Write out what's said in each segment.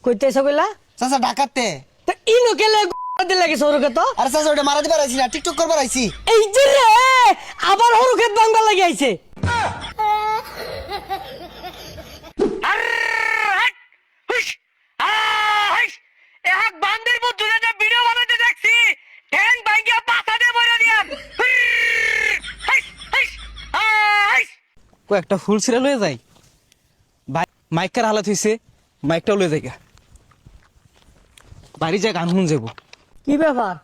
কইতে এসে কইলা চাচা ঢাকাতে। তা ইনো কেলে দিল লাগে সরুকে তো আরে চাচা ওটা মারা দিবার আইছি না, টিকটক করবার আইছি। এই যে রে আবার হরুকেত বাংলা লাগি আইছে। এক বান্দির মধ্যে একটা ভিডিও বানাতে দেখছি, ঠ্যাং ভাঙিয়া পাছা দিয়ে বইরা দিয়াম। একটা ফুল ছিঁড়া লয়ে যাই, মাইকের হালাত হইছে, মাইকটাও লয়ে যাই, বাড়ি যা গান শুন যাবো। কি ব্যাপার,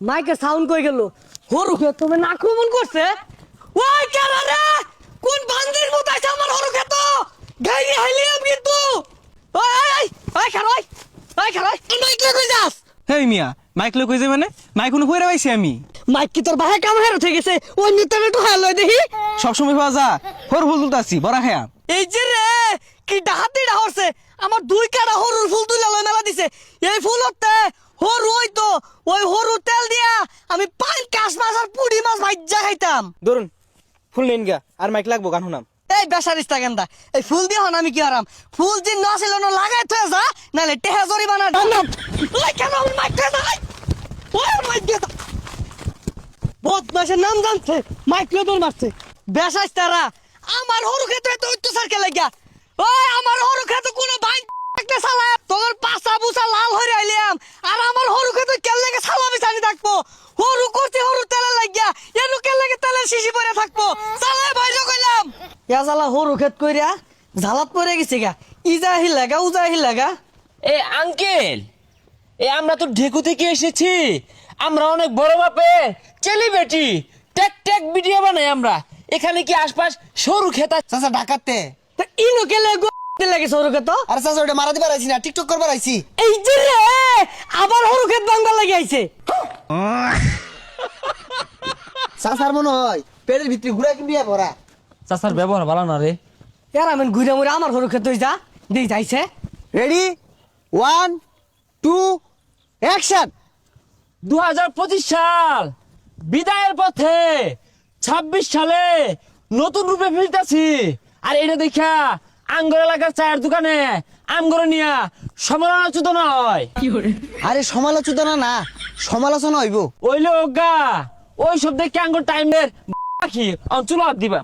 মাইকের সাউন্ড কই গেল? হরুকেত তুমি আক্রমণ করছে? ওই কেরা রে, কোন বান্দির মতো আছে আমার হরুকেত? গাইরি হাইলিয়াম কিন্তু। ওই ওই ওই খারাই, ওই খারাই, মাইক লই কই যাস? হেই মিয়া, মাইক লয়ে কই যাই মানে? মাইক কোনো কইরা পাইছি আমি। মাইক কি তোর ভাই কাম হের উঠে গেছে? ওই নিতে একটু হাল লই দেখি। সবসময় পাওয়া যা, হর ফুল তুলতাছি, বড়া খেয়া। এই যে রে কি ডাহাতি ডাহরছে, আমার দুই কাটা হরুর ফুল তুলে লই মেলা দিছে। এই ফুল হতে হরু ওই তো, ওই হরু তেল দিয়া আমি পান কাশ মাছ আর পুড়ি মাছ ভাজ্জা খাইতাম। ধরুন ফুল নিন গা, আর মাইক লাগবো গান শুনাম। এই বেসারিস্তা গেন্দা, এই ফুল দিয়ে হন আমি কি হারাম? ফুল যে নছিল না লাগাই থয়ে যা, নালে টেহা জরিমানা ডান্নাম। ওই কেন আমি মাইক থয়ে যাই? ওই মাইক দিয়ে যা। বদমাশের নাম জানছে, মাইক লদর মারছে। বেসারিস্তারা আমার হরু খেতে তো অত্যাচার কে লাগিয়া। ওই আমার হরু খেতে কোনো ভাই একটা সালা তোর পাছা বুসা লাল হয়ে আইলাম, আর আমার হরু খেতে কেন লাগে সালা বিছানি থাকবো? হরু করতে হরু তেলে লাগিয়া, এনু কেন লাগে তেলের শিশি পরে থাকবো? সালা বাইরে কইলাম ইয়া সালা হরু খেত কইরা ঝালাত পরে গেছে গা। ইজা হিলাগা উজা হিলাগা। এ আঙ্কেল, এ আমরা তো ঢেকু থেকে এসেছি, আমরা অনেক বড় মাপে সেলিব্রিটি, টেক টেক ভিডিও বানাই আমরা। এখানে কি আশপাশ সরু খেতা? চাচা ঢাকাতে। তা ইনো কেলে দিল লাগে হরু খেত? আরে চাচা ওটা মারা দিবার আইছি না, টিকটক করবার আইছি। এই যে রে আবার হরু খেত বাংলা লাগি আইছে। চাচার মনে হয় পেটের ভিতরে ঘুরা কিনবিয়া ভরা। চাচার ব্যবহার ভালো না রে। ইয়ার আমি ঘুরে মুড়ে আমার হরু খেত যা দেই যাইছে। Ready 1 2 action. 2025 সাল বিদায়ের পথে, 26 সালে নতুন রূপে ফিরতেছি। আর এটা দেখা আঙ্গর এলাকার চায়ের দোকানে আমগর নিয়া সমালোচনা হয়। আরে সমালোচনা না, সমালোচনা হইব। ওই লোক গা, ওই সব দেখে আঙ্গর টাইমের বাকি অঞ্চল হাত দিবা।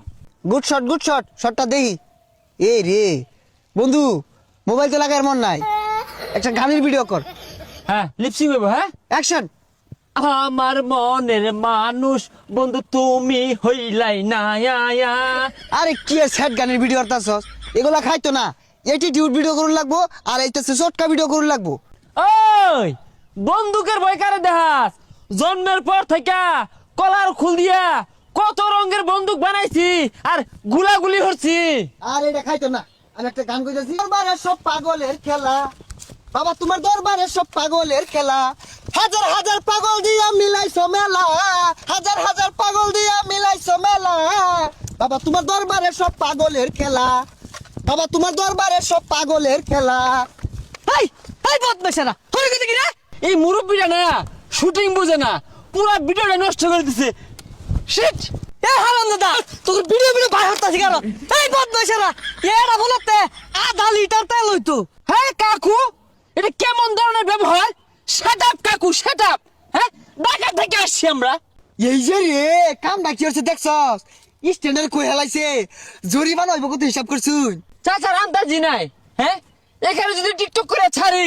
গুড শট, শটটা দেই। এ রে বন্ধু, মোবাইল তো লাগার মন নাই, একটা গানের ভিডিও কর। হ্যাঁ, লিপসিং হইব। হ্যাঁ, অ্যাকশন। আমার মনের মানুষ বন্ধু তুমি হইলাই না। আরে কি স্যাড গানের ভিডিও করতাছস? এগুলা খাইতো না, অ্যাটিটিউড ভিডিও করুন লাগবো, আর এইটা শর্টকা ভিডিও করুন লাগবো। ওই বন্দুকের ভয় কারে দেখাস? জন্মের পর থেকে কলার খুল দিয়া কত রঙের বন্দুক বানাইছি আর গুলাগুলি হচ্ছি। আর এটা খাইতো না, আমি একটা গান কইতাছি। দরবারে সব পাগলের খেলা, বাবা তোমার দরবারে সব পাগলের খেলা, হাজার হাজার পাগল দিয়া মিলাইছো মেলা, হাজার হাজার পাগল দিয়া মিলাইছো মেলা, বাবা তোমার দরবারে সব পাগলের খেলা, বাবা তোমার দরবারে সব পাগলের খেলা। এই এই বদমাশেরা হরু খেত কি রে? এই মুরব্বীটা না শুটিং বুঝে না, পুরো ভিডিওটা নষ্ট করে দিছে। শিট! এই হারামজাদা তোর ভিডিও বাইর হতাছি কেন? এই বদমাশেরা এরা বলতে আধা লিটার তেল হইতো। হ্যাঁ কাকু, এটা কেমন ধরনের ব্যবহার? শাট আপ কাকু, শাট আপ। হ্যাঁ, ঢাকা থেকে আসছি আমরা। এই যে রে কামটা কি হচ্ছে দেখছস? স্ট্যান্ডার্ড কই হেলাইছে, জরিমানা হইব কত হিসাব করছুন? চাচার আন্দাজি নাই। হ্যাঁ, এখানে যদি টিকটক করে ছাড়ি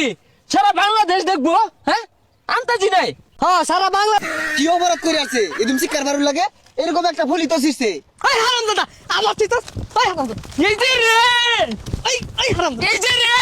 সারা বাংলাদেশ দেখবো। হ্যাঁ, আন্দাজি নাই। হ্যাঁ সারা বাংলা কি অপরাধ করে আছে এদম শিকার বারু লাগে? এরকম একটা ফলিত শিখছে। এই হারামজাদা আমার তুই তো এই হারামজাদা এই যে রে, এই হারামজাদা এই যে রে।